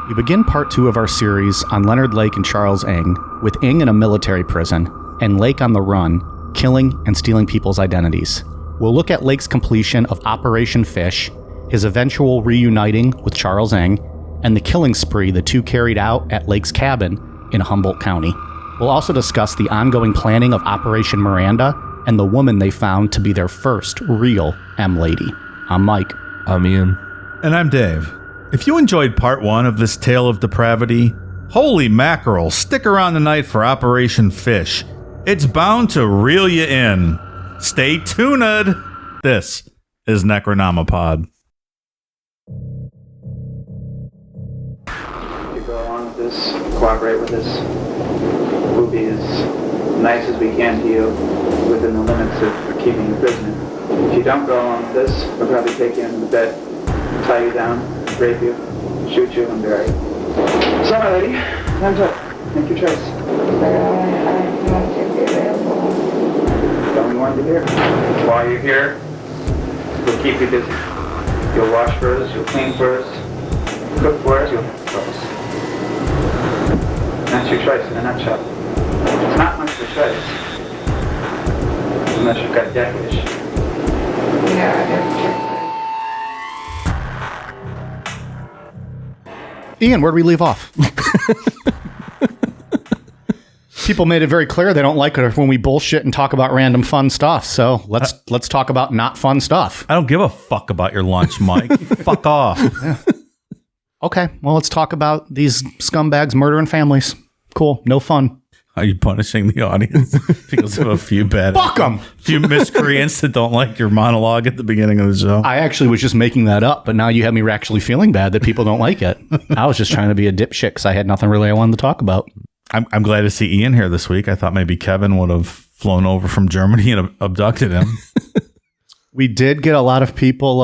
We begin part 2 of our series on Leonard Lake and Charles Ng, with Ng in a military prison and Lake on the run, killing and stealing people's identities. We'll look at Lake's completion of Operation Fish, his eventual reuniting with Charles Ng, and the killing spree the two carried out at Lake's cabin in Humboldt County. We'll also discuss the ongoing planning of Operation Miranda and the woman they found to be their first real M-Lady. I'm Mike. I'm Ian. And I'm Dave. If you enjoyed part 1 of this tale of depravity, holy mackerel, stick around tonight for Operation Fish. It's bound to reel you in. Stay tuned. This is Necronomipod. You go along with this, cooperate with this. We'll be as nice as we can to you within the limits of keeping you prisoner. If you don't go along with this, we'll probably take you into the bed, tie you down, rape you, shoot you, and bury you. So, my lady, time's up. Make your choice. Tell me when to hear. While you're here, we'll keep you busy. You'll wash for us, you'll clean for us, cook for us, you'll for us. That's your choice in a nutshell. It's not much of a choice. Unless you've got death-wish. Yeah, I have. Ian, where'd we leave off? People made it very clear they don't like it when we bullshit and talk about random fun stuff. So let's talk about not fun stuff. I don't give a fuck about your lunch, Mike. Fuck off. Yeah. Okay, well, let's talk about these scumbags murdering families. Cool, no fun. Are you punishing the audience because of a few bad... Fuck them! A few miscreants that don't like your monologue at the beginning of the show? I actually was just making that up, but now you have me actually feeling bad that people don't like it. I was just trying to be a dipshit because I had nothing really I wanted to talk about. I'm glad to see Ian here this week. I thought maybe Kevin would have flown over from Germany and abducted him. We did get a lot of people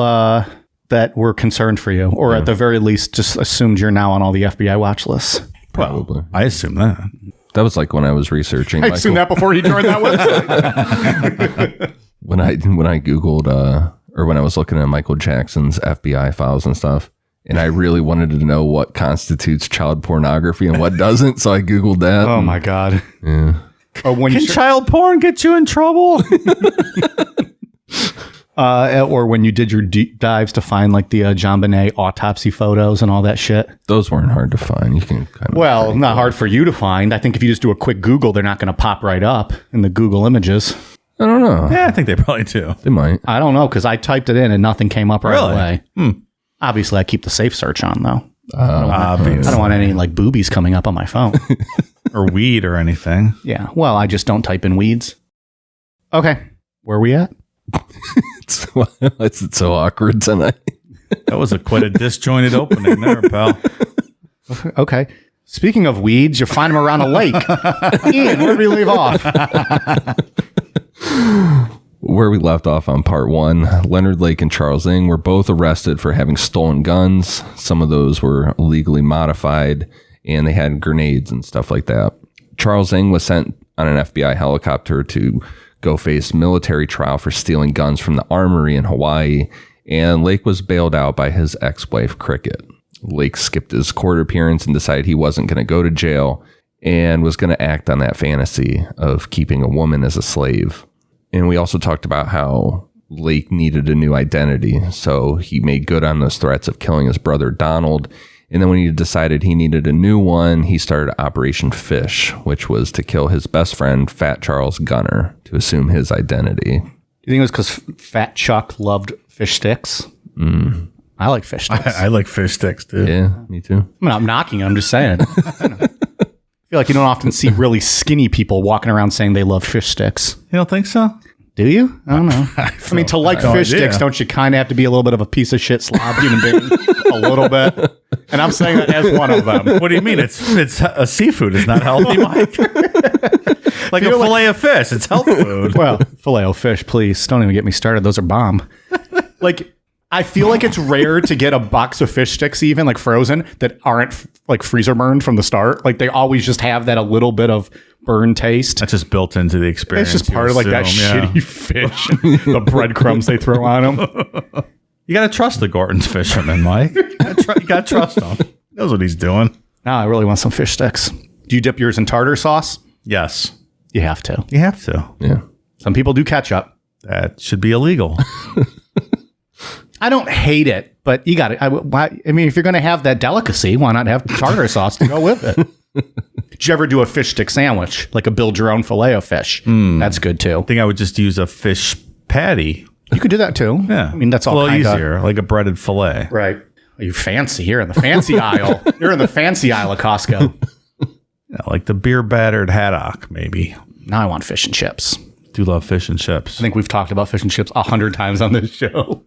that were concerned for you, or at the very least just assumed you're now on all the FBI watch lists. Probably. Well, I assume that. That was like when I was researching. I assumed that before he joined that website. when I Googled, or when I was looking at Michael Jackson's FBI files and stuff, and I really wanted to know what constitutes child pornography and what doesn't, so I Googled that. Oh my God. Yeah. Can child porn get you in trouble? Or when you did your deep dives to find like the John Bonet autopsy photos and all that shit. Those weren't hard to find. You can kind of well, not hard for you to find. I think if you just do a quick Google, they're not going to pop right up in the Google images. I don't know. Yeah, I think they probably do. They might. I don't know because I typed it in and nothing came up right Really? away. Obviously, I keep the safe search on though. I Obvious. don't want any like boobies coming up on my phone. Or weed or anything. Yeah. Well, I just don't type in weeds. Okay. Where are we at? It's so awkward tonight. That was quite a disjointed opening there, pal. Okay. Speaking of weeds, you find them around a lake. Ian, where did we leave off? Where we left off on part 1, Leonard Lake and Charles Ng were both arrested for having stolen guns. Some of those were illegally modified, and they had grenades and stuff like that. Charles Ng was sent on an FBI helicopter to go face military trial for stealing guns from the armory in Hawaii, and Lake was bailed out by his ex-wife, Cricket. Lake skipped his court appearance and decided he wasn't going to go to jail and was going to act on that fantasy of keeping a woman as a slave. And we also talked about how Lake needed a new identity, so he made good on those threats of killing his brother Donald. And then when he decided he needed a new one, he started Operation Fish, which was to kill his best friend, Fat Charles Gunner, to assume his identity. Do you think it was because Fat Chuck loved fish sticks? I like fish sticks. I like fish sticks, too. Yeah, me too. I mean, I'm knocking it. I'm just saying. I feel like you don't often see really skinny people walking around saying they love fish sticks. You don't think so? Do you? I don't know. I mean, to like fish sticks, don't you kind of have to be a little bit of a piece of shit slob human being? A little bit. And I'm saying that as one of them. What do you mean? It's a seafood. It's not healthy, Mike. Like a fillet of fish. It's health food. Well, filet o fish, please. Don't even get me started. Those are bomb. Like, I feel like it's rare to get a box of fish sticks, even like frozen, that aren't like freezer burned from the start. Like, they always just have that a little bit of burn taste. That's just built into the experience. It's just part of like that shitty fish, the breadcrumbs they throw on them. You got to trust the Gorton's fishermen, Mike. You got to trust them. knows what he's doing. Now I really want some fish sticks. Do you dip yours in tartar sauce? Yes. You have to. You have to. Yeah. Some people do ketchup. That should be illegal. I don't hate it, but you got it. I mean, if you're going to have that delicacy, why not have tartar sauce to go with it? Did you ever do a fish stick sandwich, like a build your own filet of fish? That's good too. I think I would just use a fish patty. You could do that too. Yeah. I mean, that's a all little kinda easier, like a breaded filet. Right. Are you fancy here in the fancy aisle? You're in the fancy aisle of Costco. Yeah, like the beer battered haddock, maybe. Now I want fish and chips. Do love fish and chips. I think we've talked about fish and chips 100 times on this show.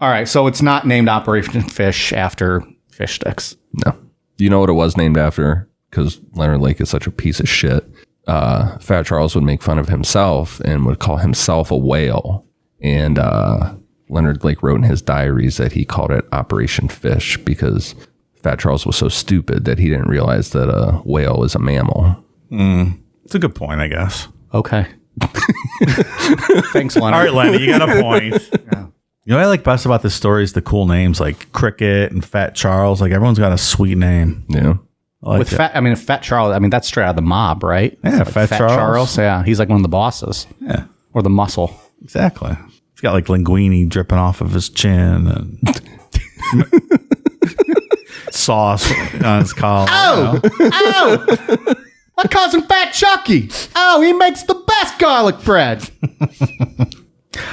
All right, so it's not named Operation Fish after fish sticks. No. You know what it was named after? Because Leonard Lake is such a piece of shit. Fat Charles would make fun of himself and would call himself a whale. And Leonard Lake wrote in his diaries that he called it Operation Fish because Fat Charles was so stupid that he didn't realize that a whale is a mammal. It's a good point, I guess. Okay. Thanks, Leonard. All right, Lenny, you got a point. Yeah. You know what I like best about this story is the cool names like Cricket and Fat Charles. Like everyone's got a sweet name. Yeah. I like With it. Fat Charles, I mean, that's straight out of the mob, right? Yeah, Like Fat Charles. Yeah, he's like one of the bosses. Yeah, Or the muscle. exactly. He's got like linguine dripping off of his chin and sauce on his collar. Oh! My cousin Fat Chucky! Oh, he makes the best garlic bread!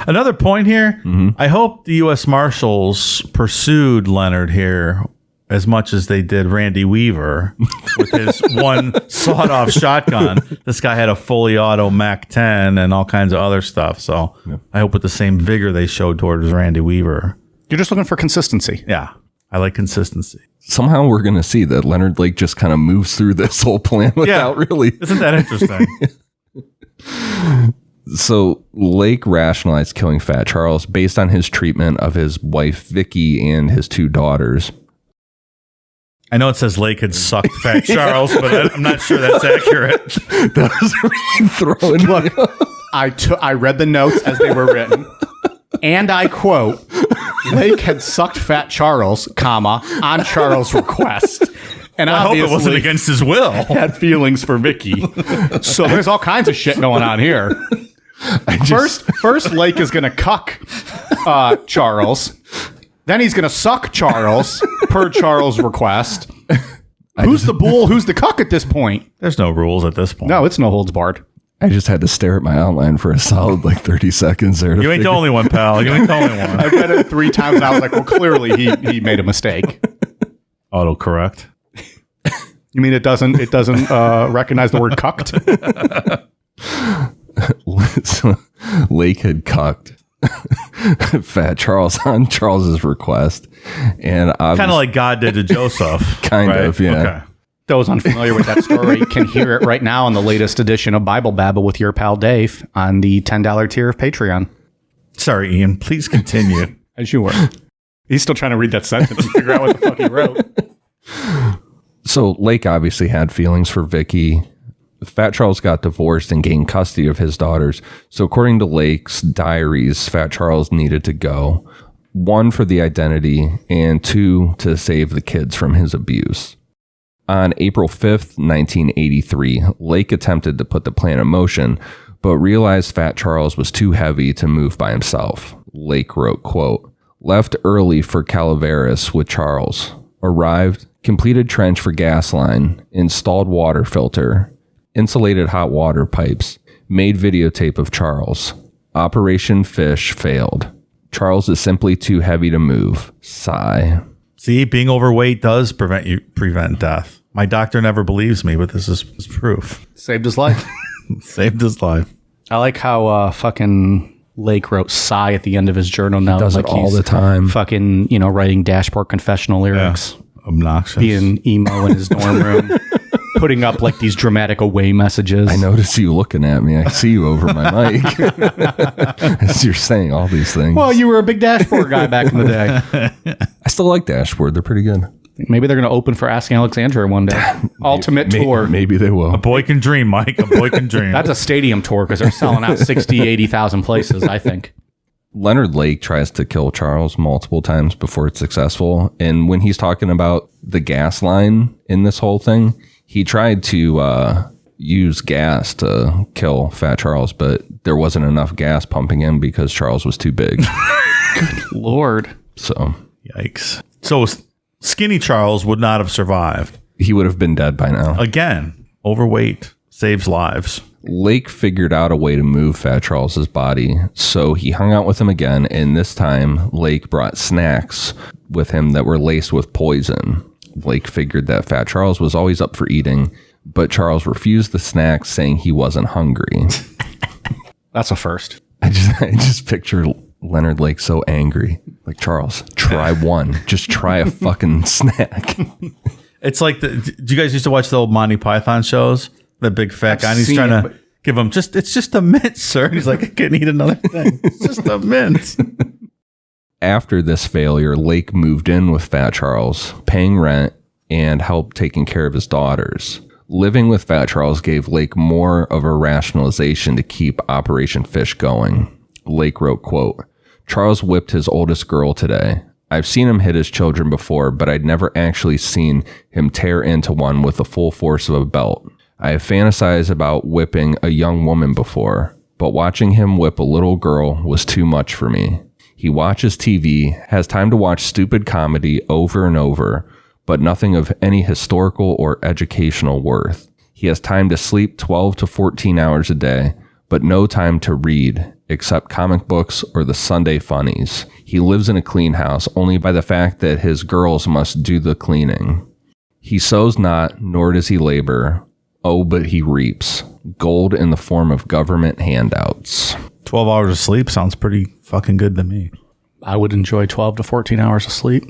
Another point here. I hope the U.S. Marshals pursued Leonard here as much as they did Randy Weaver with his one sawed-off shotgun. This guy had a fully auto Mac-10 and all kinds of other stuff. So I hope with the same vigor they showed towards Randy Weaver. You're just looking for consistency. Yeah, I like consistency. Somehow we're going to see that Leonard Lake just kind of moves through this whole plan without really. Isn't that interesting? So Lake rationalized killing Fat Charles based on his treatment of his wife, Vicky, and his two daughters. I know it says Lake had sucked Fat Charles, but I'm not sure that's accurate. That was really throwing me off. I read the notes as they were written, and I quote, Lake had sucked Fat Charles, comma, on Charles' request. And I hope it wasn't obviously against his will. had feelings for Vicky. So there's all kinds of shit going on here. First Lake is going to cuck Charles. Then he's going to suck Charles, per Charles' request. Who's the bull? Who's the cuck at this point? There's no rules at this point. No, it's no holds barred. I just had to stare at my outline for a solid 30 seconds there. You ain't the only one, pal. You ain't the only one. I read it 3 times and I was like, well, clearly he made a mistake. Autocorrect. You mean it doesn't recognize the word cucked? So Lake had cucked Fat Charles on Charles's request, and Kind of like God did to Joseph. Kind right? of, yeah. Okay. Those unfamiliar with that story can hear it right now on the latest edition of Bible Babble with your pal Dave on the $10 tier of Patreon. Sorry, Ian. Please continue. As you were. He's still trying to read that sentence and figure out what the fuck he wrote. So Lake obviously had feelings for Vicky. Fat Charles got divorced and gained custody of his daughters. So according to Lake's diaries, Fat Charles needed to go. 1, for the identity, and 2, to save the kids from his abuse. On April 5th, 1983, Lake attempted to put the plan in motion, but realized Fat Charles was too heavy to move by himself. Lake wrote, quote, left early for Calaveras with Charles. Arrived, completed trench for gas line, installed water filter, insulated hot water pipes, made videotape of Charles. Operation Fish failed. Charles is simply too heavy to move. Sigh. See, being overweight does prevent death. My doctor never believes me, but this is proof. Saved his life. Saved his life. I like how fucking Lake wrote sigh at the end of his journal now. Does like it all he's the time. Fucking, writing dashboard confessional lyrics. Yeah. Obnoxious. Being emo in his dorm room. Putting up like these dramatic away messages. I notice you looking at me. I see you over my mic. As you're saying all these things. Well, you were a big dashboard guy back in the day. I still like Dashboard. They're pretty good. Maybe they're going to open for Asking Alexandria one day. Ultimate tour. Maybe they will. A boy can dream, Mike. A boy can dream. That's a stadium tour because they're selling out 60, 80,000 places, I think. Leonard Lake tries to kill Charles multiple times before it's successful. And when he's talking about the gas line in this whole thing, he tried to use gas to kill Fat Charles, but there wasn't enough gas pumping in because Charles was too big. Good Lord. So, Yikes. So skinny Charles would not have survived. he would have been dead by now. Again, overweight saves lives. Lake figured out a way to move Fat Charles's body, so he hung out with him again, and this time Lake brought snacks with him that were laced with poison. Lake figured that Fat Charles was always up for eating, but Charles refused the snacks, saying he wasn't hungry. That's a first. I just picture Leonard Lake so angry. Like, Charles, try one. Just try a fucking snack. It's like, do you guys used to watch the old Monty Python shows? The big fat guy, and he's trying to give him it's just a mint, sir. He's like, I can't eat another thing. It's just a mint. After this failure, Lake moved in with Fat Charles, paying rent and help taking care of his daughters. Living with Fat Charles gave Lake more of a rationalization to keep Operation Fish going. Lake wrote, quote, "Charles whipped his oldest girl today. I've seen him hit his children before, but I'd never actually seen him tear into one with the full force of a belt. I have fantasized about whipping a young woman before, but watching him whip a little girl was too much for me. He watches TV, has time to watch stupid comedy over and over, but nothing of any historical or educational worth. He has time to sleep 12 to 14 hours a day, but no time to read, except comic books or the Sunday funnies. He lives in a clean house only by the fact that his girls must do the cleaning. He sows not, nor does he labor. Oh, but he reaps gold in the form of government handouts." 12 hours of sleep sounds pretty fucking good to me. I would enjoy 12 to 14 hours of sleep.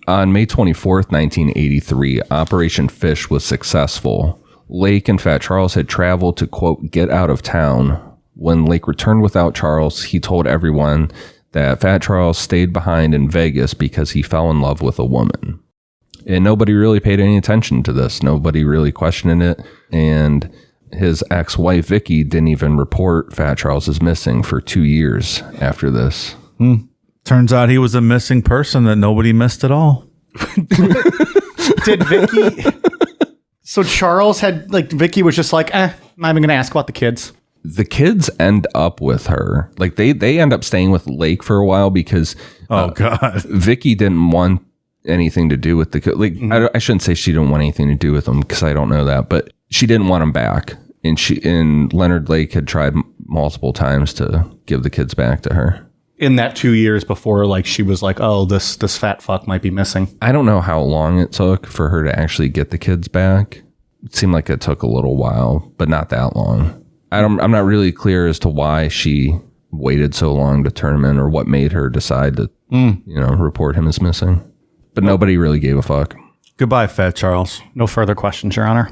On May 24th, 1983, Operation Fish was successful. Lake and Fat Charles had traveled to, quote, get out of town. When Lake returned without Charles, he told everyone that Fat Charles stayed behind in Vegas because he fell in love with a woman. And nobody really paid any attention to this. Nobody really questioned it. And his ex-wife, Vicky, didn't even report Fat Charles as missing for 2 years after this. Turns out he was a missing person that nobody missed at all. Did Vicky... So Charles had, Vicky was just like, I'm not even going to ask about the kids. The kids end up with her. Like, they end up staying with Lake for a while because... God. Vicky didn't want anything to do with the kid. Like, I shouldn't say she didn't want anything to do with them because I don't know that, but she didn't want them back. And Leonard Lake had tried multiple times to give the kids back to her. In that 2 years before, she was like, oh, this fat fuck might be missing. I don't know how long it took for her to actually get the kids back. It seemed like it took a little while, but not that long. I'm not really clear as to why she waited so long to turn him in or what made her decide to, report him as missing. But nobody really gave a fuck. Goodbye, Fat Charles. No further questions, Your Honor.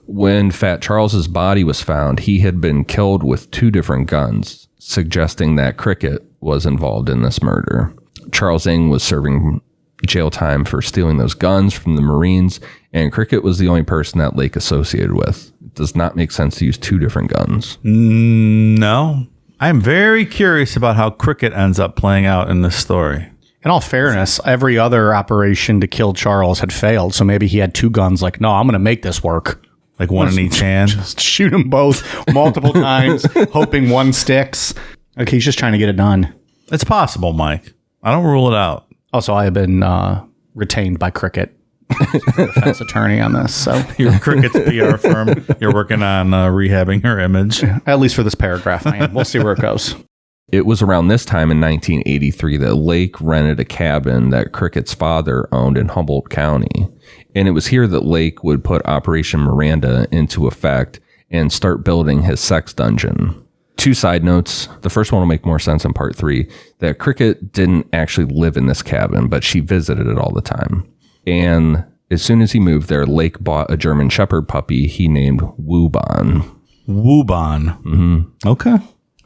When Fat Charles's body was found, he had been killed with 2 different guns, suggesting that Cricket was involved in this murder. Charles Ng was serving jail time for stealing those guns from the Marines, and Cricket was the only person that Lake associated with. It does not make sense to use 2 different guns. No. I'm very curious about how Cricket ends up playing out in this story. In all fairness, every other operation to kill Charles had failed, so maybe he had 2 guns no, I'm going to make this work. Like one in each hand? Just shoot them both multiple times, hoping one sticks. Okay, he's just trying to get it done. It's possible, Mike. I don't rule it out. Also, I have been retained by Cricket, defense attorney on this. So Your Cricket's PR firm, you're working on rehabbing her image. At least for this paragraph, I am. We'll see where it goes. It was around this time in 1983 that Lake rented a cabin that Cricket's father owned in Humboldt County. And it was here that Lake would put Operation Miranda into effect and start building his sex dungeon. 2 side notes. The first one will make more sense in part 3, that Cricket didn't actually live in this cabin, but she visited it all the time. And as soon as he moved there, Lake bought a German Shepherd puppy he named Woobon. Woobon. Mm-hmm. Okay.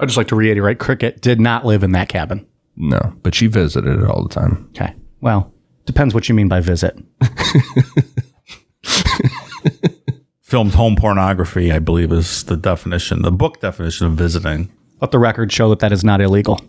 I'd just like to reiterate, Cricket did not live in that cabin. No, but she visited it all the time. Okay. Well, depends what you mean by visit. Filmed home pornography, I believe, is the definition, the book definition of visiting. Let the record show that is not illegal.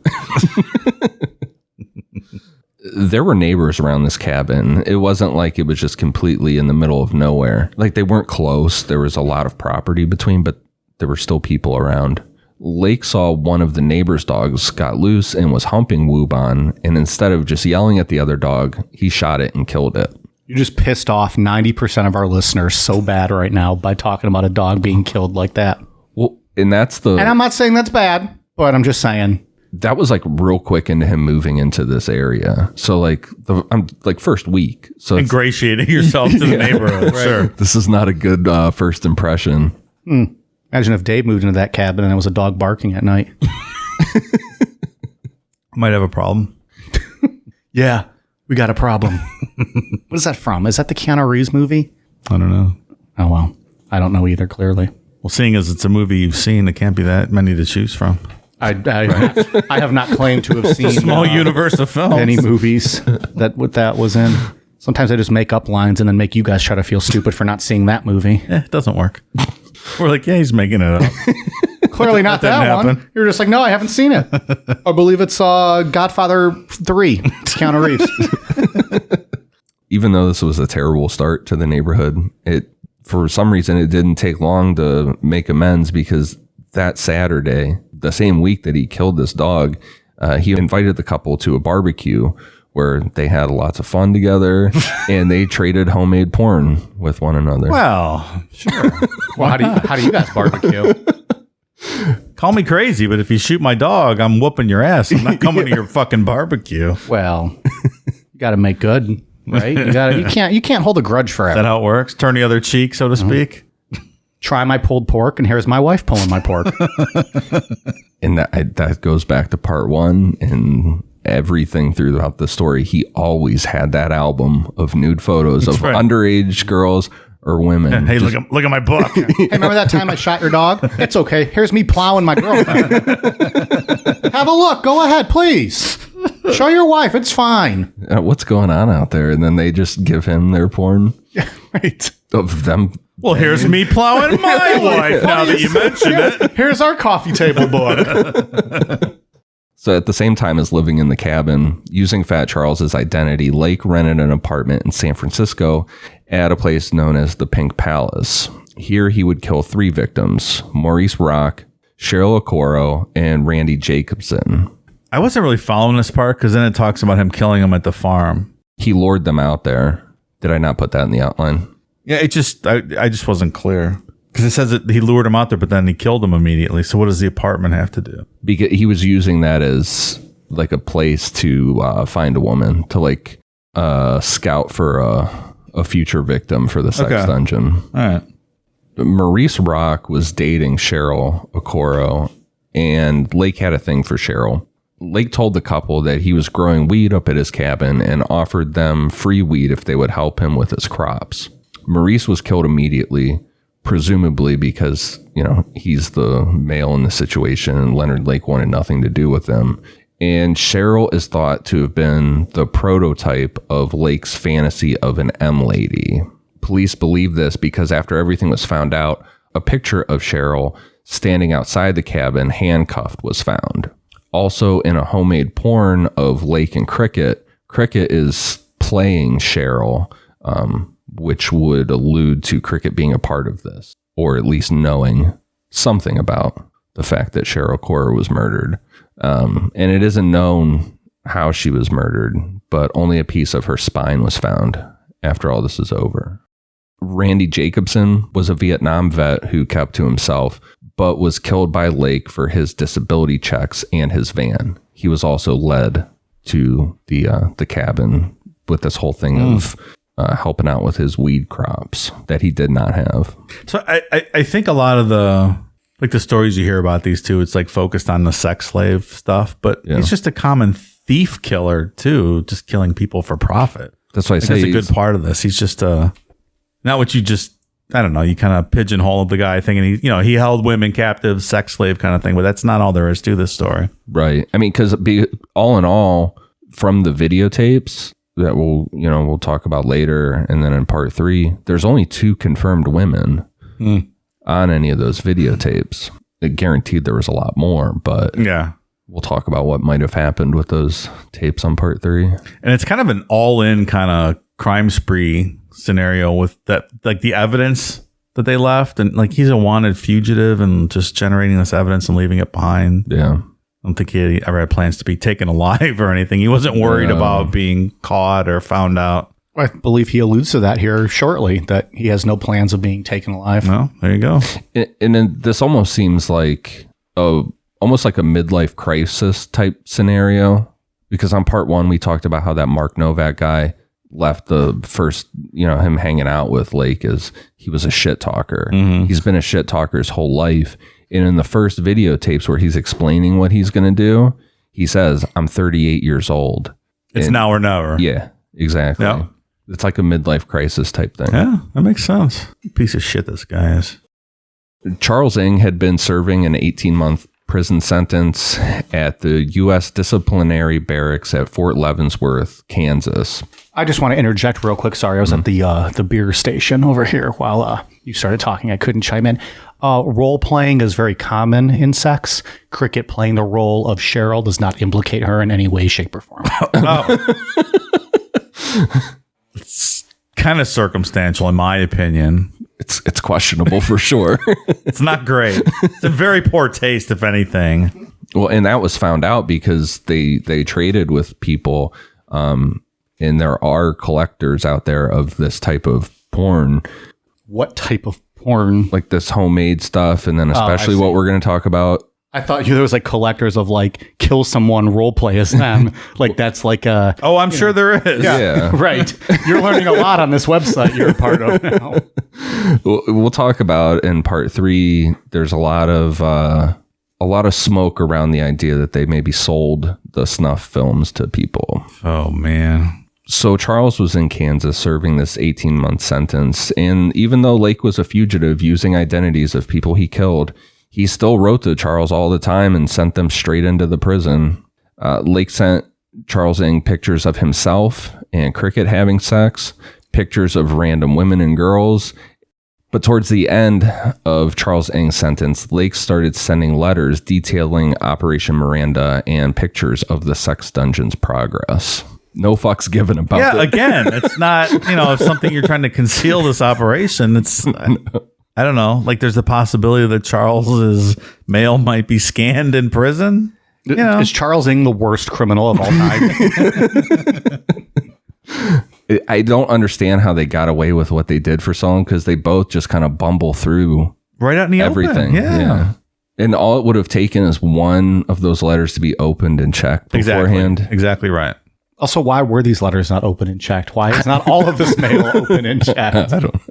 There were neighbors around this cabin. It wasn't like it was just completely in the middle of nowhere. Like, they weren't close. There was a lot of property between, but there were still people around. Lake saw one of the neighbor's dogs got loose and was humping Woobon, and instead of just yelling at the other dog, he shot it and killed it. You just pissed off 90% of our listeners so bad right now by talking about a dog being killed like that. Well, and I'm not saying that's bad, but I'm just saying. That was like real quick into him moving into this area. So I'm first week. So ingratiating yourself to the neighborhood. Right. Sure. This is not a good first impression. Imagine if Dave moved into that cabin and there was a dog barking at night. Might have a problem. Yeah, we got a problem. What is that from? Is that the Keanu Reeves movie? I don't know. Oh, well. I don't know either, clearly. Well, seeing as it's a movie you've seen, it can't be that many to choose from. I have not claimed to have seen small universe of films. Any movies that was in. Sometimes I just make up lines and then make you guys try to feel stupid for not seeing that movie. It doesn't work. We're like, yeah, he's making it up. Clearly not that one. You're just like, no, I haven't seen it. I believe it's Godfather 3. It's Keanu Reeves. Even though this was a terrible start to the neighborhood, for some reason it didn't take long to make amends, because that Saturday, the same week that he killed this dog, he invited the couple to a barbecue where they had lots of fun together and they traded homemade porn with one another. Well, sure. Well, how do you guys barbecue? Call me crazy, but if you shoot my dog, I'm whooping your ass. I'm not coming to your fucking barbecue. Well, you got to make good, right? You can't hold a grudge forever. Is that how it works? Turn the other cheek, so to speak. Try my pulled pork, and here's my wife pulling my pork. And that goes back to part 1 and everything throughout the story. He always had that album of nude photos of underage girls or women. Hey, look at my book. Hey, remember that time I shot your dog? It's okay. Here's me plowing my girlfriend. Have a look. Go ahead, please. Show your wife. It's fine. What's going on out there? And then they just give him their porn. Yeah, right. Of them. Well, here's me plowing my wife now that you mention it. Here's our coffee table book. So at the same time as living in the cabin, using Fat Charles's identity, Lake rented an apartment in San Francisco at a place known as the Pink Palace. Here he would kill 3 victims: Maurice Rock, Cheryl Okoro, and Randy Jacobson. I wasn't really following this part because then it talks about him killing them at the farm. He lured them out there. Did I not put that in the outline? Yeah, I just wasn't clear. Because it says that he lured him out there, but then he killed him immediately. So what does the apartment have to do? Because he was using that as like a place to find a woman, to scout for a future victim for the sex dungeon. All right. Maurice Rock was dating Cheryl Okoro, and Lake had a thing for Cheryl. Lake told the couple that he was growing weed up at his cabin and offered them free weed if they would help him with his crops. Maurice was killed immediately, presumably because, he's the male in the situation and Leonard Lake wanted nothing to do with him. And Cheryl is thought to have been the prototype of Lake's fantasy of an M lady. Police believe this because after everything was found out, a picture of Cheryl standing outside the cabin handcuffed was found. Also, in a homemade porn of Lake and Cricket is playing Cheryl, which would allude to Cricket being a part of this, or at least knowing something about the fact that Cheryl Okoro was murdered. And it isn't known how she was murdered, but only a piece of her spine was found after all this is over. Randy Jacobson was a Vietnam vet who kept to himself, but was killed by Lake for his disability checks and his van. He was also led to the cabin with this whole thing of helping out with his weed crops that he did not have. So I think a lot of the stories you hear about these two, it's like focused on the sex slave stuff, but he's just a common thief killer too, just killing people for profit. That's why I say that's a good part of this. He's just not what you just, I don't know, you kind of pigeonhole the guy thinking he held women captive, sex slave kind of thing, but that's not all there is to this story. Right. I mean, because all in all, from the videotapes that we'll talk about later, and then in part 3, there's only 2 confirmed women on any of those videotapes. guaranteed there was a lot more, but Yeah. we'll talk about what might have happened with those tapes on part 3. And it's kind of an all-in kind of crime spree scenario with that, like the evidence that they left, and like he's a wanted fugitive and just generating this evidence and leaving it behind. Yeah. I don't think he ever had plans to be taken alive or anything. He wasn't worried about being caught or found out. I believe he alludes to that here shortly, that he has no plans of being taken alive. No, there you go. And then this almost seems like almost like a midlife crisis type scenario, because on part 1 we talked about how that Mark Novak guy left the first, him hanging out with Lake as he was a shit talker. Mm-hmm. He's been a shit talker his whole life. And in the first videotapes where he's explaining what he's going to do, he says, I'm 38 years old. It's now or never. Yeah, exactly. Yeah. It's like a midlife crisis type thing. Yeah, that makes sense. Piece of shit this guy is. Charles Ng had been serving an 18-month prison sentence at the U.S. Disciplinary Barracks at Fort Leavenworth, Kansas. I just want to interject real quick. Sorry, I was at the beer station over here while you started talking. I couldn't chime in. Role playing is very common in sex. Cricket playing the role of Cheryl does not implicate her in any way, shape, or form. It's kind of circumstantial, in my opinion. It's questionable for sure. It's not great. It's in very poor taste, if anything. Well, and that was found out because they traded with people, and there are collectors out there of this type of porn. What type of porn? Like this homemade stuff, and then especially what we're going to talk about. I thought there was like collectors of like kill someone, role play as them. Like that's like a... Oh, I'm sure there is. Yeah. Right. You're learning a lot on this website you're a part of now. We'll talk about in part 3. There's a lot of smoke around the idea that they maybe sold the snuff films to people. Oh, man. So Charles was in Kansas serving this 18-month sentence. And even though Lake was a fugitive using identities of people he killed, he still wrote to Charles all the time and sent them straight into the prison. Lake sent Charles Ng pictures of himself and Cricket having sex, pictures of random women and girls. But towards the end of Charles Ng's sentence, Lake started sending letters detailing Operation Miranda and pictures of the sex dungeon's progress. No fucks given about it. Yeah, again, it's not, if something you're trying to conceal this operation, it's... I don't know. Like, there's a possibility that Charles's mail might be scanned in prison. Is Charles Ng the worst criminal of all time? I don't understand how they got away with what they did for so long, because they both just kind of bumble through right out in the everything. Open. Yeah. And all it would have taken is one of those letters to be opened and checked beforehand. Exactly right. Also, why were these letters not open and checked? Why is not all of this mail open and checked? I don't know.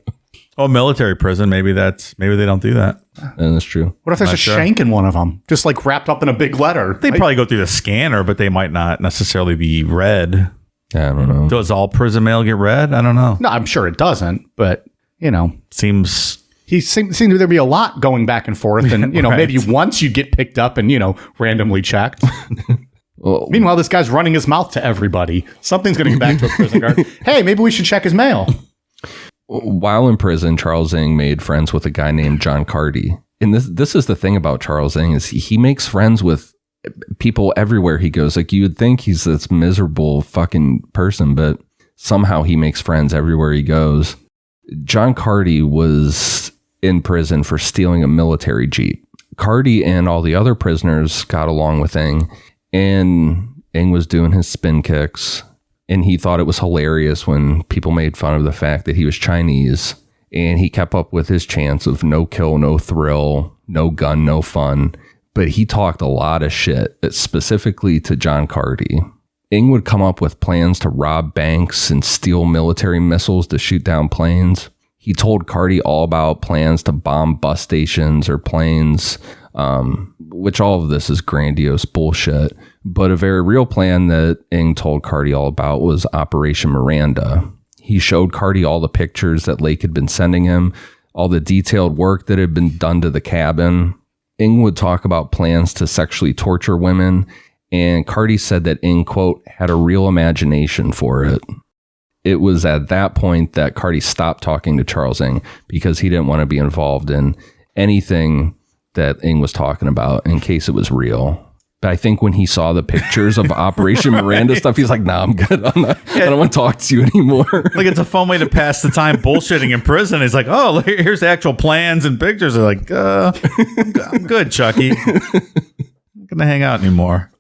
Oh, military prison. Maybe they don't do that. And that's true. What if there's a shank in one of them? Just like wrapped up in a big letter. They probably go through the scanner, but they might not necessarily be read. Yeah, I don't know. Does all prison mail get read? I don't know. No, I'm sure it doesn't, but seems he seemed to be a lot going back and forth, and right. Maybe once you get picked up and randomly checked. Well, Meanwhile, this guy's running his mouth to everybody. Something's going to get back to a prison guard. Hey, maybe we should check his mail. While in prison, Charles Ng made friends with a guy named John Carty. And this is the thing about Charles Ng, is he makes friends with people everywhere he goes. Like, you would think he's this miserable fucking person, but somehow he makes friends everywhere he goes. John Carty was in prison for stealing a military jeep. Carty and all the other prisoners got along with Ng, and Ng was doing his spin kicks. And he thought it was hilarious when people made fun of the fact that he was Chinese. And he kept up with his chants of no kill, no thrill, no gun, no fun. But he talked a lot of shit, specifically to John Carty. Ng would come up with plans to rob banks and steal military missiles to shoot down planes. He told Carty all about plans to bomb bus stations or planes, which all of this is grandiose bullshit. But a very real plan that Ng told Carty all about was Operation Miranda. He showed Carty all the pictures that Lake had been sending him, all the detailed work that had been done to the cabin. Ng would talk about plans to sexually torture women, and Carty said that Ng, quote, had a real imagination for it. It was at that point that Carty stopped talking to Charles Ng because he didn't want to be involved in anything that Ng was talking about in case it was real. But I think when he saw the pictures of Operation Miranda stuff, he's like, nah, I'm good. I don't want to talk to you anymore. Like, it's a fun way to pass the time bullshitting in prison. He's like, oh, here's the actual plans and pictures. They're like, I'm good, Chucky. I'm going to hang out anymore.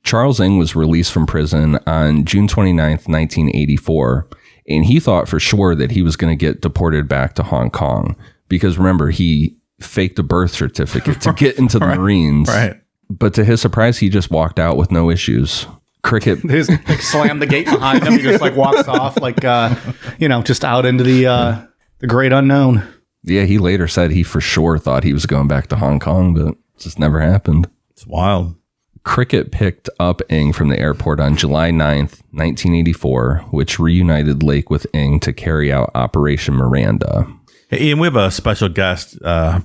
Charles Ng was released from prison on June 29th, 1984, and he thought for sure that he was going to get deported back to Hong Kong. Because remember, he faked a birth certificate to get into the Marines. Right. But to his surprise, he just walked out with no issues. Cricket. They just like slam the gate behind him. He just like walks off like, just out into the great unknown. Yeah, he later said he for sure thought he was going back to Hong Kong, but it just never happened. It's wild. Cricket picked up Ng from the airport on July 9th, 1984, which reunited Lake with Ng to carry out Operation Miranda. Hey, Ian, we have a special guest.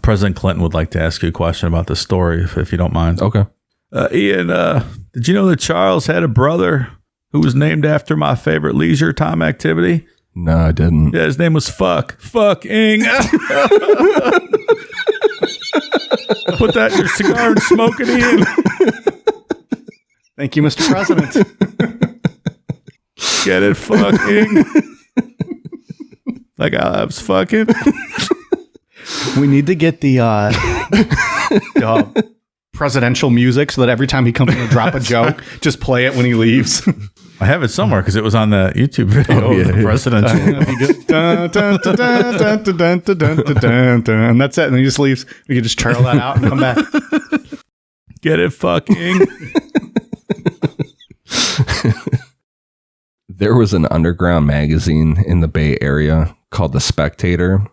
President Clinton would like to ask you a question about this story, if you don't mind. Okay. Ian, did you know that Charles had a brother who was named after my favorite leisure time activity? No, I didn't. Yeah, his name was Fuck. Fucking. Put that in your cigar and smoke it, Ian. Thank you, Mr. President. Get it? Fucking. Like I was fucking. We need to get the presidential music so that every time he comes in to drop a joke, just play it when he leaves. I have it somewhere because it was on the YouTube video of the presidential. And that's it. And he just leaves. We can just trail that out and come back. Get it? Fucking. There was an underground magazine in the Bay Area called The Spectator.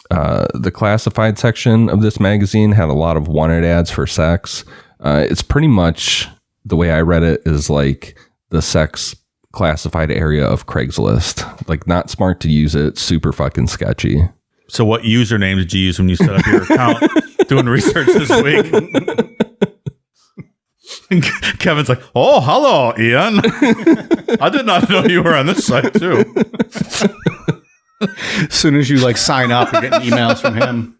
The classified section of this magazine had a lot of wanted ads for sex. It's pretty much, the way I read it, is like the sex classified area of Craigslist. Like, not smart to use it, super fucking sketchy. So what username did you use when you set up your account doing research this week? Kevin's like, oh, hello, Ian. I did not know you were on this site, too. As soon as you like sign up, you're getting emails from him.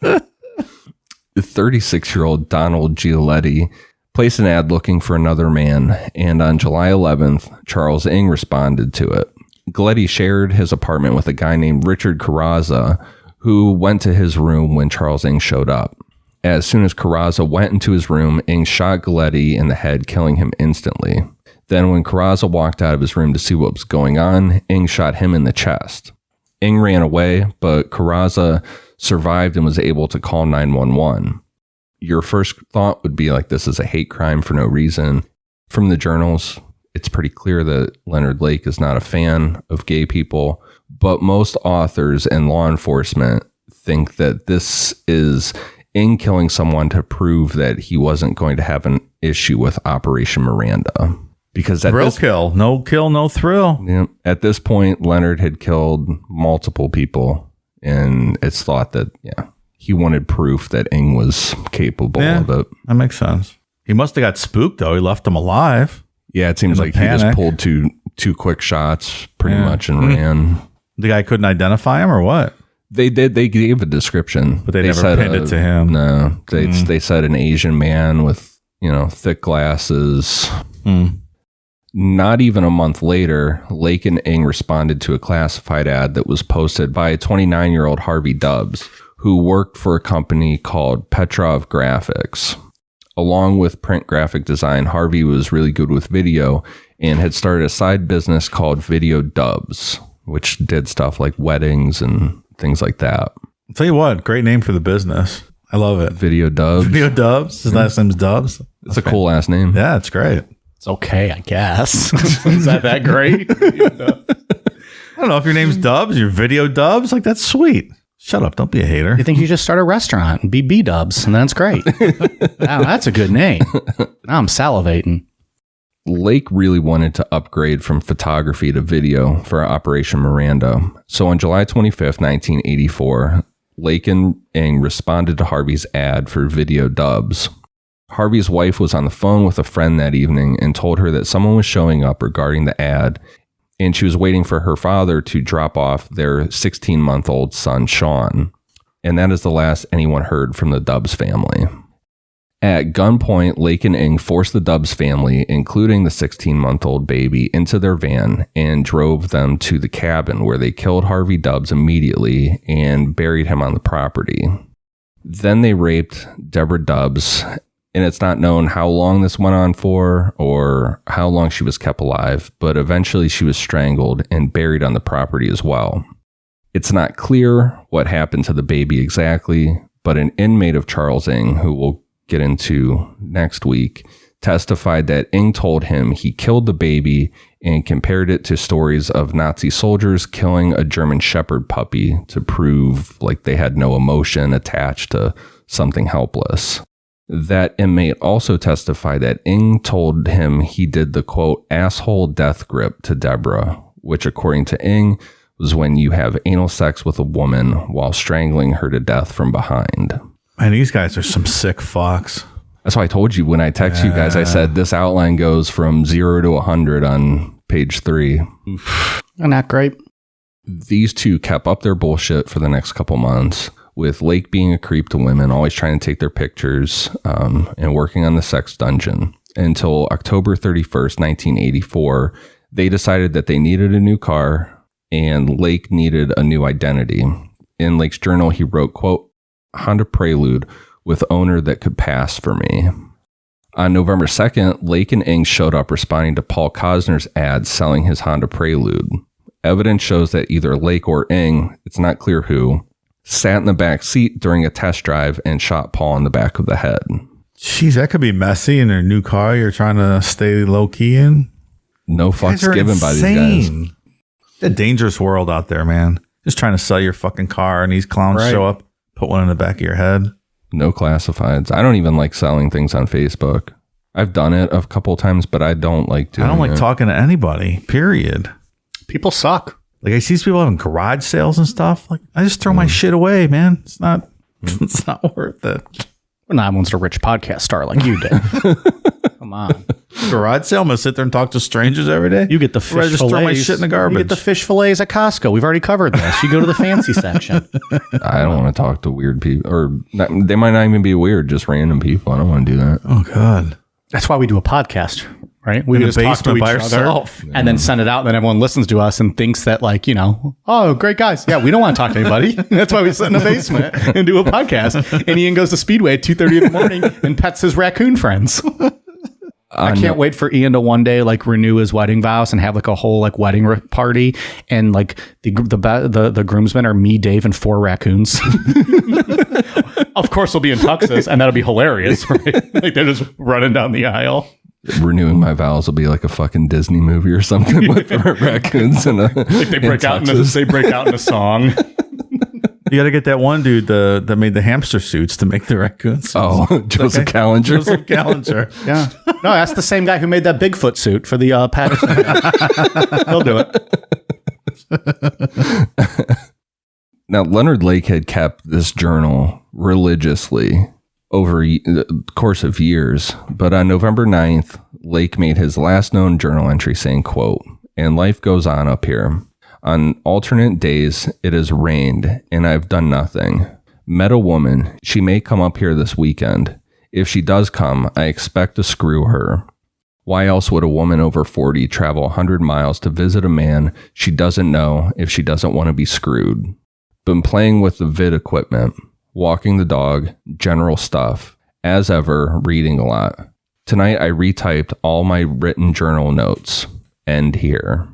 The 36-year-old Donald Gialetti placed an ad looking for another man, and on July 11th, Charles Ng responded to it. Gialetti shared his apartment with a guy named Richard Carrazza, who went to his room when Charles Ng showed up. As soon as Carrazza went into his room, Ng shot Gialetti in the head, killing him instantly. Then when Carrazza walked out of his room to see what was going on, Ng shot him in the chest. Ng ran away, but Carrazza survived and was able to call 911. Your first thought would be like, this is a hate crime for no reason. From the journals, it's pretty clear that Leonard Lake is not a fan of gay people, but most authors and law enforcement think that this is Ng killing someone to prove that he wasn't going to have an issue with Operation Miranda. Because at no kill, no thrill. Yeah, at this point, Leonard had killed multiple people, and it's thought that, he wanted proof that Ng was capable of it. That makes sense. He must have got spooked, though. He left him alive. Yeah, it seems like he just pulled two quick shots pretty much and ran. The guy couldn't identify him or what? They did. They gave a description. But they never pinned it to him. No, they said an Asian man with, thick glasses. Not even a month later, Lake and Ng responded to a classified ad that was posted by a 29-year-old Harvey Dubbs, who worked for a company called Petrov Graphics. Along with print graphic design, Harvey was really good with video and had started a side business called Video Dubs, which did stuff like weddings and things like that. I'll tell you what, great name for the business. I love it. Video Dubs. Video Dubs. His last name's Dubs. It's a cool last name. Yeah, it's great. It's okay, I guess. Is that great? I don't know if your name's Dubs, your Video Dubs. Like, that's sweet. Shut up. Don't be a hater. You think you just start a restaurant and be B-Dubs, and that's great. Wow, that's a good name. Now I'm salivating. Lake really wanted to upgrade from photography to video for Operation Miranda. So on July 25th, 1984, Lake and Ng responded to Harvey's ad for Video Dubs. Harvey's wife was on the phone with a friend that evening and told her that someone was showing up regarding the ad, and she was waiting for her father to drop off their 16-month-old son, Sean. and that is the last anyone heard from the Dubs family. At gunpoint, Lake and Ng forced the Dubs family, including the 16-month-old baby, into their van and drove them to the cabin where they killed Harvey Dubs immediately and buried him on the property. Then they raped Deborah Dubs, and it's not known how long this went on for or how long she was kept alive, but eventually she was strangled and buried on the property as well. It's not clear what happened to the baby exactly, but an inmate of Charles Ng, who will get into next week, testified that Ng told him he killed the baby and compared it to stories of Nazi soldiers killing a German Shepherd puppy to prove like they had no emotion attached to something helpless. That inmate also testified that Ng told him he did the quote asshole death grip to Deborah, which according to Ng was when you have anal sex with a woman while strangling her to death from behind. Man, these guys are some sick fucks. That's why I told you when I text you guys, I said this outline goes from 0 to 100 on page 3. Not great. These two kept up their bullshit for the next couple months, with Lake being a creep to women, always trying to take their pictures, and working on the sex dungeon. Until October 31st, 1984, they decided that they needed a new car and Lake needed a new identity. In Lake's journal, he wrote, quote, Honda Prelude with owner that could pass for me. On November 2nd, Lake and Ng showed up responding to Paul Cosner's ad selling his Honda Prelude. Evidence shows that either Lake or Ng, it's not clear who, sat in the back seat during a test drive and shot Paul in the back of the head. Jeez, that could be messy in a new car you're trying to stay low key in. No fucks given by these guys. It's a dangerous world out there, man. Just trying to sell your fucking car and these clowns show up, put one in the back of your head. No classifieds. I don't even like selling things on Facebook. I've done it a couple times, but I don't like doing it. I don't like talking to anybody, period. People suck. Like I see these people having garage sales and stuff. Like I just throw my shit away, man. It's not worth it. Well, not everyone's a rich podcast star like you did. Come on. Garage sale? I'm going to sit there and talk to strangers every day? You get the fish fillets. Just throw my shit in the garbage. You get the fish fillets at Costco. We've already covered this. You go to the fancy section. I don't want to talk to weird people. Or they might not even be weird, just random people. I don't want to do that. Oh, God. That's why we do a podcast, right? We in just the talk to basement each by other yourself. and then send it out. And then everyone listens to us and thinks that, like, you know, oh, great guys. Yeah, we don't want to talk to anybody. That's why we sit in the basement and do a podcast. And Ian goes to Speedway at 2:30 in the morning and pets his raccoon friends. I can't wait for Ian to one day like renew his wedding vows and have like a whole like wedding party, and like the groomsmen are me, Dave, and 4 raccoons. Of course, we'll be in tuxes, and that'll be hilarious, right? Like they're just running down the aisle. Renewing my vows will be like a fucking Disney movie or something with raccoons and like they break out in a song. You got to get that one dude that made the hamster suits to make the raccoons. Oh, Joseph Callinger. Joseph Callinger. Yeah. No, that's the same guy who made that Bigfoot suit for the Patterson. He'll do it. Now, Leonard Lake had kept this journal religiously over the course of years, but on November 9th, Lake made his last known journal entry saying, quote, "And life goes on up here. On alternate days, it has rained, and I've done nothing. Met a woman. She may come up here this weekend. If she does come, I expect to screw her. Why else would a woman over 40 travel 100 miles to visit a man she doesn't know if she doesn't want to be screwed? Been playing with the vid equipment, walking the dog, general stuff. As ever, reading a lot. Tonight, I retyped all my written journal notes. End here."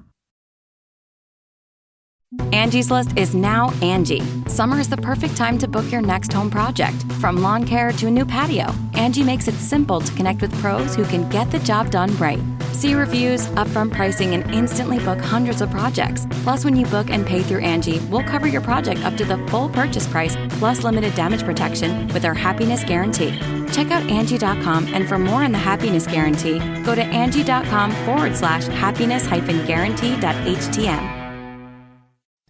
Angie's List is now Angie. Summer is the perfect time to book your next home project. From lawn care to a new patio, Angie makes it simple to connect with pros who can get the job done right. See reviews, upfront pricing, and instantly book hundreds of projects. Plus, when you book and pay through Angie, we'll cover your project up to the full purchase price, plus limited damage protection with our Happiness Guarantee. Check out Angie.com, and for more on the Happiness Guarantee, go to Angie.com/happiness-guarantee.htm.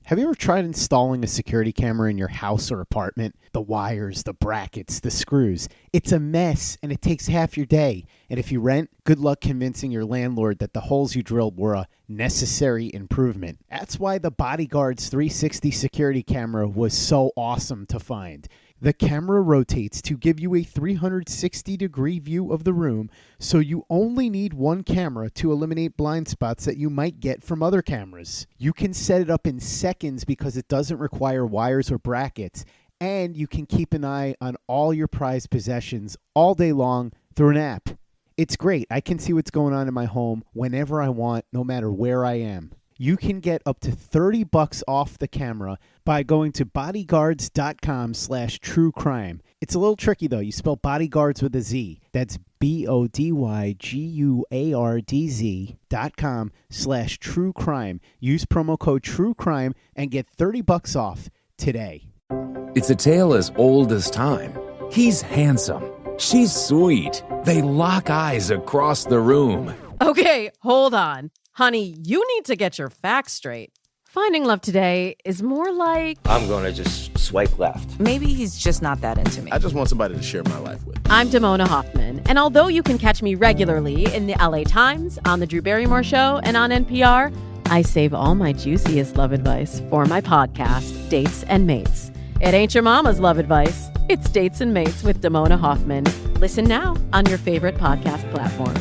Have you ever tried installing a security camera in your house or apartment? The wires, the brackets, the screws. It's a mess, and it takes half your day. And if you rent, good luck convincing your landlord that the holes you drilled were a necessary improvement. That's why the Bodyguard's 360 security camera was so awesome to find. The camera rotates to give you a 360-degree view of the room, so you only need one camera to eliminate blind spots that you might get from other cameras. You can set it up in seconds because it doesn't require wires or brackets, and you can keep an eye on all your prized possessions all day long through an app. It's great. I can see what's going on in my home whenever I want, no matter where I am. You can get up to $30 off the camera by going to bodyguards.com/truecrime. It's a little tricky, though. You spell bodyguards with a Z. That's BODYGUARDZ.com/truecrime. Use promo code TRUECRIME and get $30 off today. It's a tale as old as time. He's handsome. She's sweet. They lock eyes across the room. Okay, hold on. Honey, you need to get your facts straight. Finding love today is more like... I'm gonna just swipe left. Maybe he's just not that into me. I just want somebody to share my life with. I'm Damona Hoffman, and although you can catch me regularly in the LA Times, on The Drew Barrymore Show, and on NPR, I save all my juiciest love advice for my podcast, Dates and Mates. It ain't your mama's love advice. It's Dates and Mates with Damona Hoffman. Listen now on your favorite podcast platform.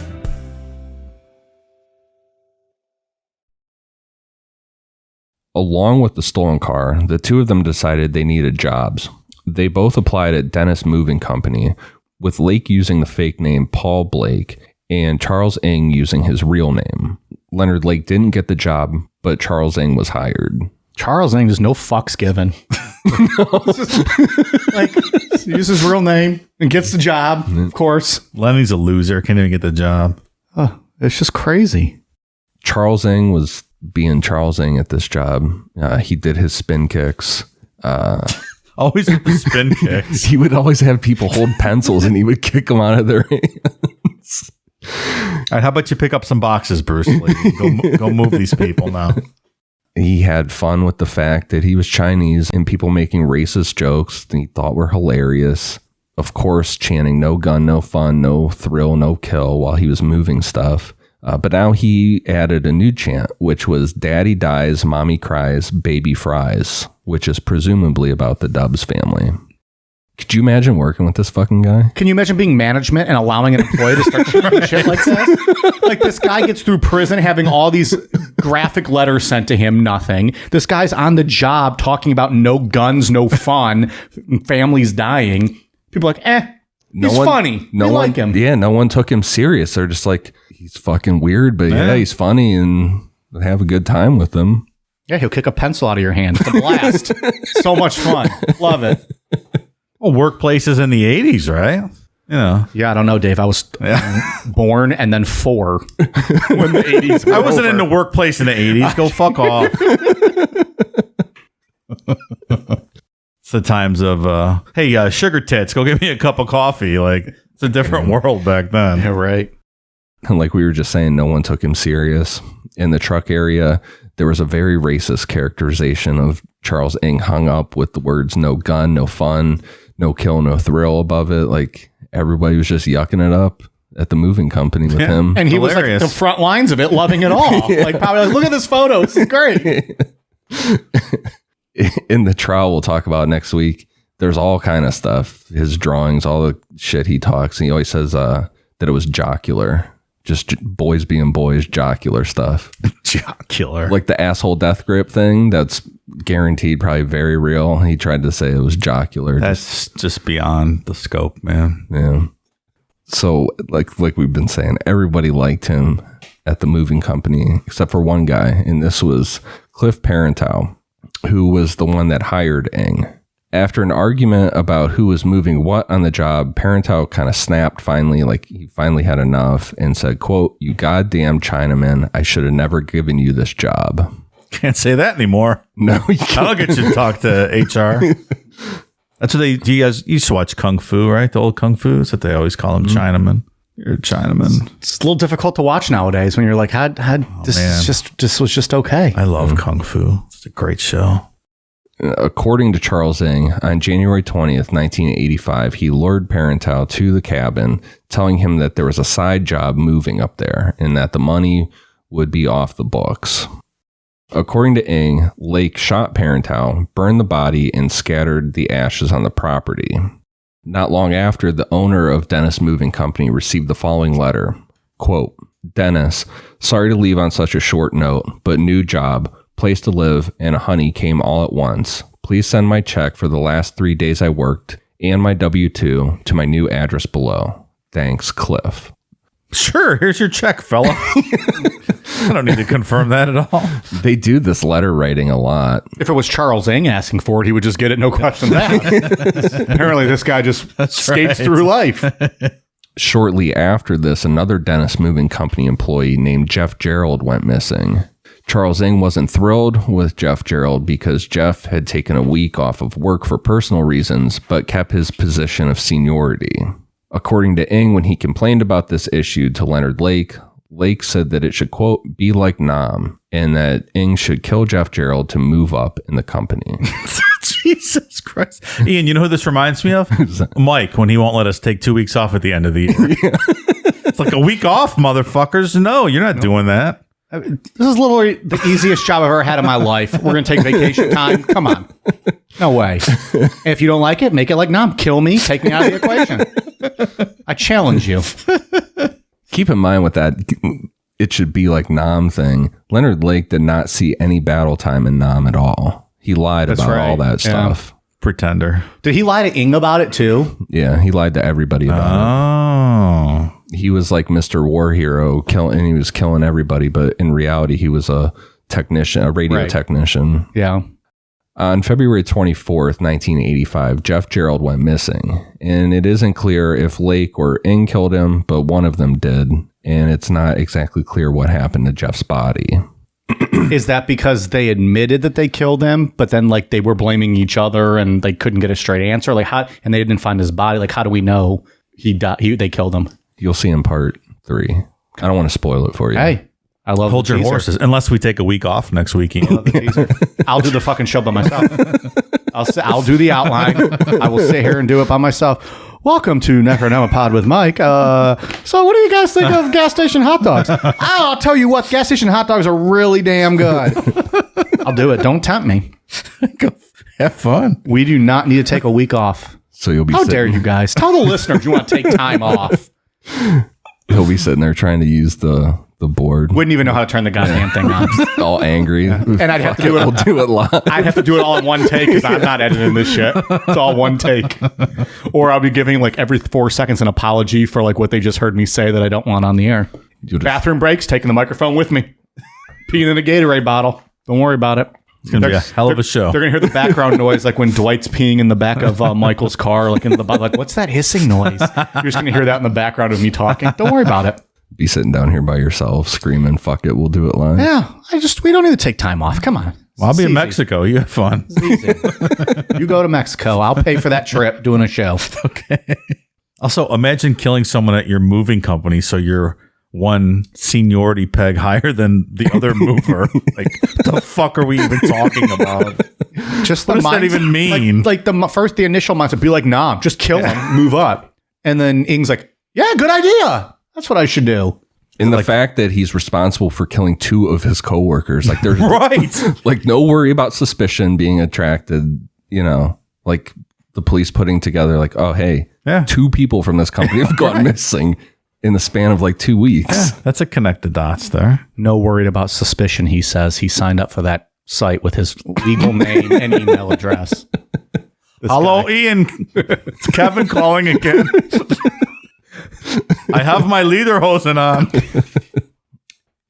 Along with the stolen car, the two of them decided they needed jobs. They both applied at Dennis Moving Company, with Lake using the fake name Paul Blake and Charles Ng using his real name. Leonard Lake didn't get the job, but Charles Ng was hired. Charles Ng, there's no fucks given. Like, he uses his real name and gets the job, of course. Lenny's a loser. Can't even get the job. Oh, it's just crazy. Charles Ng was being Charles Ng at this job. He did his spin kicks. Always with the spin kicks. He would always have people hold pencils and he would kick them out of their hands. All right, how about you pick up some boxes, Bruce Lee? Go move these people now. He had fun with the fact that he was Chinese and people making racist jokes that he thought were hilarious. Of course, chanting no gun, no fun, no thrill, no kill while he was moving stuff. But now he added a new chant, which was Daddy dies, Mommy cries, Baby fries, which is presumably about the Dubs family. Could you imagine working with this fucking guy? Can you imagine being management and allowing an employee to start shit like this? Like, this guy gets through prison having all these graphic letters sent to him, nothing. This guy's on the job talking about no guns, no fun, families dying. People are like, he's funny. No one like him. Yeah, no one took him serious. They're just like, he's fucking weird, but yeah, he's funny and have a good time with him. Yeah, he'll kick a pencil out of your hand. It's a blast. So much fun. Love it. Well, workplaces in the 80s, right? You know. Yeah, I don't know, Dave. I was born and then 4 when the 80s were I wasn't over. in the workplace in the 80s. Go fuck off. It's the times of, hey, sugar tits, go get me a cup of coffee. Like, it's a different world back then. Yeah, right. And like we were just saying, no one took him serious. In the truck area, there was a very racist characterization of Charles Ng hung up with the words no gun, no fun, no kill, no thrill above it. Like, everybody was just yucking it up at the moving company with him. And he was like the front lines of it, loving it all. Like, probably like, look at this photo. This is great. In the trial we'll talk about next week, there's all kind of stuff. His drawings, all the shit he talks. And he always says that it was jocular. Just boys being boys, jocular stuff. Jocular. Like the asshole death grip thing, that's guaranteed probably very real. He tried to say it was jocular. That's just beyond the scope, man. Yeah. So like we've been saying, everybody liked him at the moving company except for one guy. And this was Cliff Parenteau, who was the one that hired Ng. After an argument about who was moving what on the job, Parenteau kind of snapped finally, like he finally had enough and said, quote, "You goddamn Chinaman, I should have never given you this job." Can't say that anymore. No, you can't. I'll get you to talk to HR. That's what they, you guys used to watch Kung Fu, right? The old Kung Fu's that they always call them Chinaman. You're a Chinaman. It's a little difficult to watch nowadays when you're like, this was just okay. I love Kung Fu. It's a great show. According to Charles Ng, on January 20th, 1985, he lured Parenteau to the cabin, telling him that there was a side job moving up there and that the money would be off the books. According to Ng, Lake shot Parenteau, burned the body, and scattered the ashes on the property. Not long after, the owner of Dennis Moving Company received the following letter. Quote, Dennis, sorry to leave on such a short note, but new job, place to live, and honey came all at once. Please send my check for the last 3 days I worked and my W-2 to my new address below. Thanks, Cliff. Sure, here's your check, fella. I don't need to confirm that at all. They do this letter writing a lot. If it was Charles Ng asking for it, he would just get it, no question asked. Apparently, this guy just skates through life. Shortly after this, another Dennis Moving Company employee named Jeff Gerald went missing. Charles Ng wasn't thrilled with Jeff Gerald because Jeff had taken a week off of work for personal reasons, but kept his position of seniority. According to Ng, when he complained about this issue to Leonard Lake, Lake said that it should, quote, be like Nam, and that Ng should kill Jeff Gerald to move up in the company. Jesus Christ. Ian, you know who this reminds me of? Mike, when he won't let us take 2 weeks off at the end of the year. Yeah. It's like a week off, motherfuckers. No, you're not doing that. This is literally the easiest job I've ever had in my life. We're going to take vacation time. Come on. No way. If you don't like it, make it like Nam. Kill me. Take me out of the equation. I challenge you. Keep in mind with that, it should be like Nam thing. Leonard Lake did not see any battle time in Nam at all. He lied about all that stuff. Pretender. Did he lie to Ng about it too? Yeah, he lied to everybody about it. He was like Mr. War Hero, and he was killing everybody, but in reality, he was a technician, a radio technician. Yeah. On February 24th, 1985, Jeff Gerald went missing, and it isn't clear if Lake or Ng killed him, but one of them did, and it's not exactly clear what happened to Jeff's body. Is that because they admitted that they killed him, but then like they were blaming each other and they couldn't get a straight answer? Like how, and they didn't find his body. Like how do we know he died? They killed him. You'll see in part 3. I don't want to spoil it for you. Hey, I love Hold your horses. Unless we take a week off next weekend. I'll do the fucking show by myself. I'll do the outline. I will sit here and do it by myself. Welcome to Necronomipod with Mike. So what do you guys think of gas station hot dogs? I'll tell you what, gas station hot dogs are really damn good. I'll do it. Don't tempt me. Go have fun. We do not need to take a week off. So you'll be How dare you guys? Tell the listeners you want to take time off. He'll be sitting there trying to use the board. Wouldn't even know how to turn the goddamn thing on. All angry. Yeah. And I'd have to do it. We'll do it live. I'd have to do it all in one take because I'm not editing this shit. It's all one take. Or I'll be giving like every 4 seconds an apology for like what they just heard me say that I don't want on the air. Bathroom breaks, taking the microphone with me. Peeing in a Gatorade bottle. Don't worry about it. It's going to be a hell of a show. They're going to hear the background noise like when Dwight's peeing in the back of Michael's car, like in the like, what's that hissing noise? You're just going to hear that in the background of me talking. Don't worry about it. Be sitting down here by yourself screaming, fuck it, we'll do it live. Yeah, we don't need to take time off. Come on. Well, I'll be in Mexico. You have fun. You go to Mexico. I'll pay for that trip doing a show. Okay. Also, imagine killing someone at your moving company so you're one seniority peg higher than the other mover. Like, what the fuck are we even talking about? Just what does that even mean? Like the initial mindset, be like, nah, just kill him, move up. And then Ing's like, yeah, good idea. That's what I should do. And the fact that he's responsible for killing 2 of his coworkers, like there's right, like no worry about suspicion being attracted, you know, like the police putting together like, oh, hey, 2 people from this company have gone missing in the span of like 2 weeks. Yeah, that's a connect the dots there. No worried about suspicion, he says. He signed up for that site with his legal name and email address. Hello, Ian. It's Kevin calling again. I have my lederhosen on.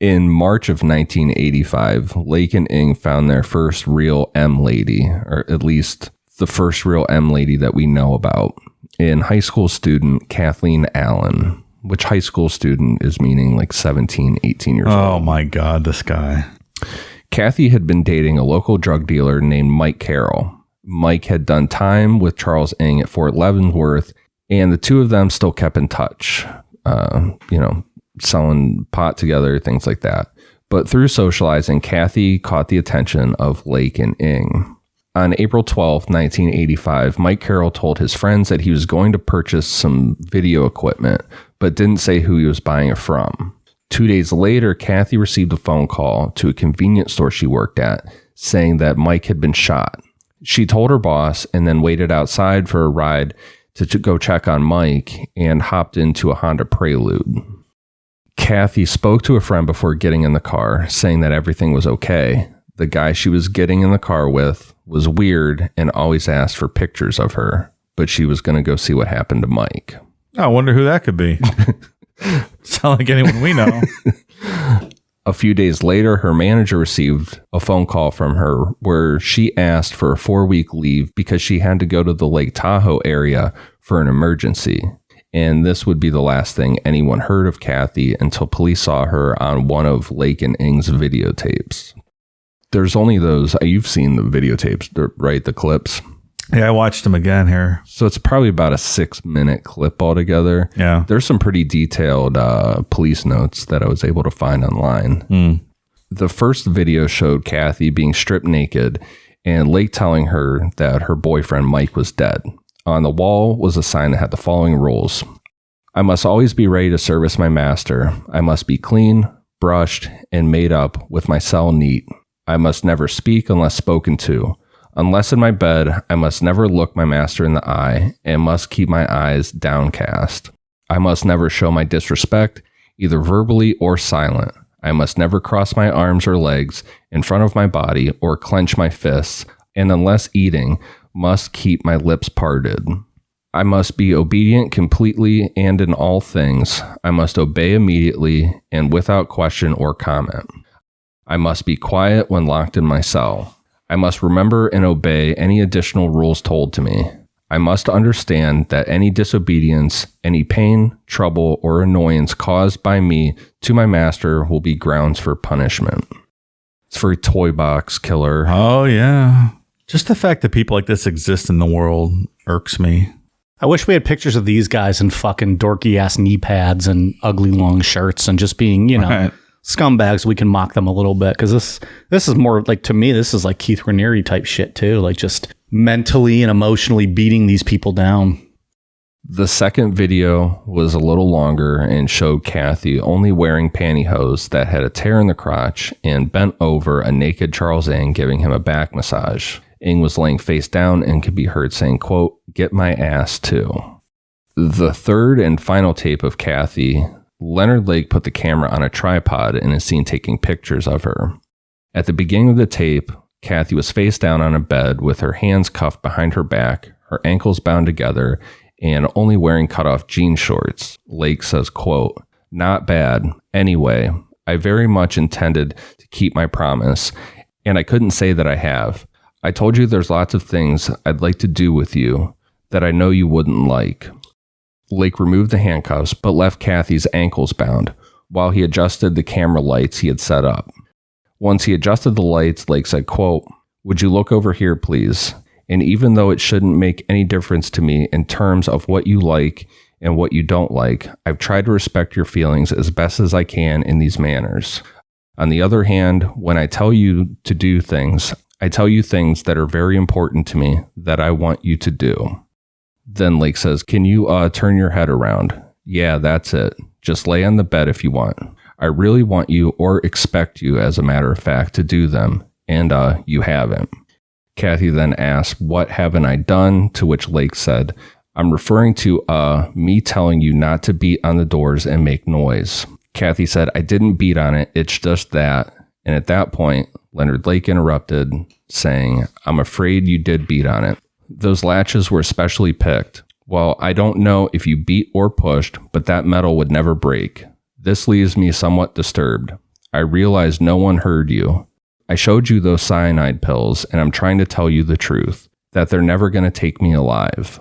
In March of 1985, Lake and Ng found their first real M lady, or at least the first real M lady that we know about, in high school student Kathleen Allen, which high school student is meaning like 17, 18 years old. Oh my God, this guy. Kathy had been dating a local drug dealer named Mike Carroll. Mike had done time with Charles Ng at Fort Leavenworth, and the 2 of them still kept in touch. selling pot together, things like that. But through socializing, Kathy caught the attention of Lake and Ing. On April 12, 1985, Mike Carroll told his friends that he was going to purchase some video equipment, but didn't say who he was buying it from. 2 days later, Kathy received a phone call to a convenience store she worked at saying that Mike had been shot. She told her boss and then waited outside for a ride to go check on Mike and hopped into a Honda Prelude. Kathy spoke to a friend before getting in the car, saying that everything was okay. The guy she was getting in the car with was weird and always asked for pictures of her, but she was going to go see what happened to Mike. I wonder who that could be. Sound like anyone we know. A few days later, her manager received a phone call from her where she asked for a 4-week leave because she had to go to the Lake Tahoe area for an emergency. And this would be the last thing anyone heard of Kathy until police saw her on one of Lake and Ing's videotapes. There's only those, you've seen the videotapes, right? The clips. Yeah, I watched them again here. So it's probably about a 6-minute clip altogether. Yeah. There's some pretty detailed police notes that I was able to find online. The first video showed Kathy being stripped naked and Lake telling her that her boyfriend Mike was dead. On the wall was a sign that had the following rules. I must always be ready to service my master. I must be clean, brushed, and made up with my cell neat. I must never speak unless spoken to. Unless in my bed, I must never look my master in the eye and must keep my eyes downcast. I must never show my disrespect, either verbally or silent. I must never cross my arms or legs in front of my body or clench my fists, and unless eating, must keep my lips parted. I must be obedient completely and in all things. I must obey immediately and without question or comment. I must be quiet when locked in my cell. I must remember and obey any additional rules told to me. I must understand that any disobedience, any pain, trouble, or annoyance caused by me to my master will be grounds for punishment. It's very toy box killer. Oh, yeah. Just the fact that people like this exist in the world irks me. I wish we had pictures of these guys in fucking dorky ass knee pads and ugly long shirts and just being, Right. scumbags. We can mock them a little bit because this is more like, to me, this is like Keith Raniere type shit too. Like just mentally and emotionally beating these people down. The second video was a little longer and showed Kathy only wearing pantyhose that had a tear in the crotch and bent over a naked Charles Ing giving him a back massage. Ing was laying face down and could be heard saying, quote, "Get my ass too." The third and final tape of Kathy, Leonard Lake put the camera on a tripod and is seen taking pictures of her. At the beginning of the tape, Kathy was face down on a bed with her hands cuffed behind her back, her ankles bound together, and only wearing cutoff jean shorts. Lake says, quote, "Not bad. Anyway, I very much intended to keep my promise, and I couldn't say that I have. I told you there's lots of things I'd like to do with you that I know you wouldn't like." Lake removed the handcuffs, but left Kathy's ankles bound while he adjusted the camera lights he had set up. Once he adjusted the lights, Lake said, quote, "Would you look over here, please? And even though it shouldn't make any difference to me in terms of what you like and what you don't like, I've tried to respect your feelings as best as I can in these manners. On the other hand, when I tell you to do things, I tell you things that are very important to me that I want you to do." Then Lake says, "Can you turn your head around? Yeah, that's it. Just lay on the bed if you want. I really want you, or expect you, as a matter of fact, to do them, and you haven't." Kathy then asked, "What haven't I done?" To which Lake said, "I'm referring to me telling you not to beat on the doors and make noise." Kathy said, "I didn't beat on it. It's just that." And at that point, Leonard Lake interrupted, saying, "I'm afraid you did beat on it. Those latches were specially picked. Well, I don't know if you beat or pushed, but that metal would never break. This leaves me somewhat disturbed. I realize no one heard you. I showed you those cyanide pills, and I'm trying to tell you the truth, that they're never going to take me alive.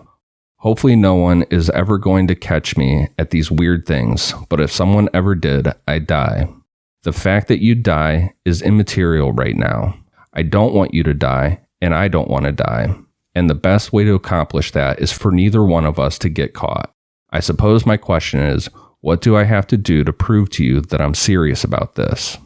Hopefully no one is ever going to catch me at these weird things, but if someone ever did, I'd die. The fact that you die is immaterial right now. I don't want you to die, and I don't want to die. And the best way to accomplish that is for neither one of us to get caught. I suppose my question is, What do I have to do to prove to you that I'm serious about this?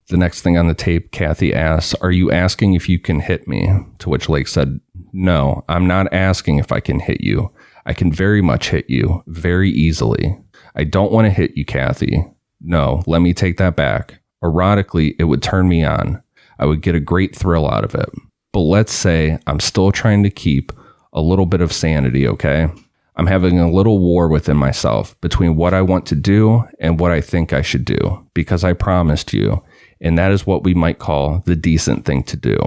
The next thing on the tape, Kathy asks, are you asking if you can hit me? To which Lake said, no, I'm not asking if I can hit you. I can very much hit you, very easily. I don't want to hit you, Kathy. No, let me take that back. Erotically, it would turn me on. I would get a great thrill out of it. But let's say I'm still trying to keep a little bit of sanity, okay? I'm having a little war within myself between what I want to do and what I think I should do, because I promised you, and that is what we might call the decent thing to do.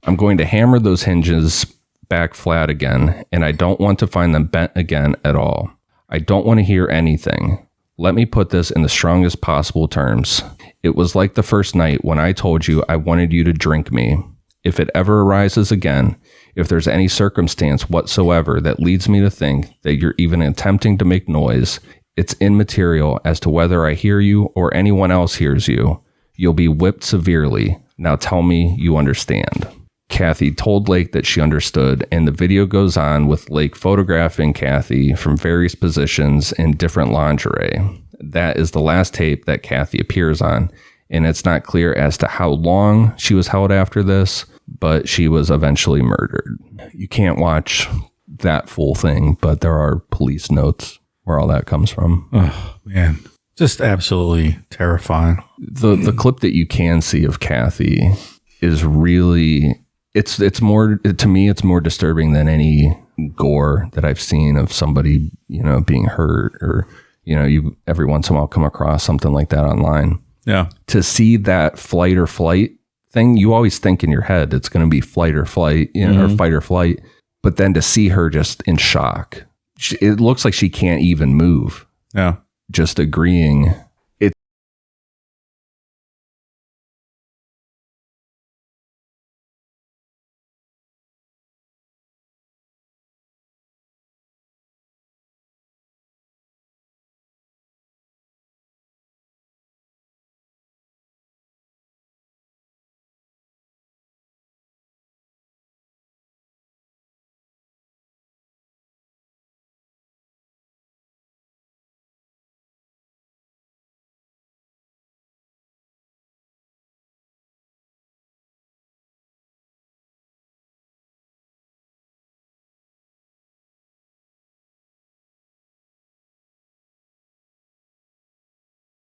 I'm going to hammer those hinges back flat again, and I don't want to find them bent again at all. I don't want to hear anything. Let me put this in the strongest possible terms. It was like the first night when I told you I wanted you to drink me. If it ever arises again, if there's any circumstance whatsoever that leads me to think that you're even attempting to make noise, it's immaterial as to whether I hear you or anyone else hears you. You'll be whipped severely. Now tell me you understand. Kathy told Lake that she understood, and the video goes on with Lake photographing Kathy from various positions in different lingerie. That is the last tape that Kathy appears on, and it's not clear as to how long she was held after this, but she was eventually murdered. You can't watch that full thing, but there are police notes where all that comes from. Oh, man. Just absolutely terrifying. The clip that you can see of Kathy is really, it's more, to me, it's more disturbing than any gore that I've seen of somebody, being hurt, or, you every once in a while come across something like that online. Yeah. To see that flight or flight thing, you always think in your head it's going to be flight or flight, or fight or flight. But then to see her just in shock, it looks like she can't even move. Yeah. Just agreeing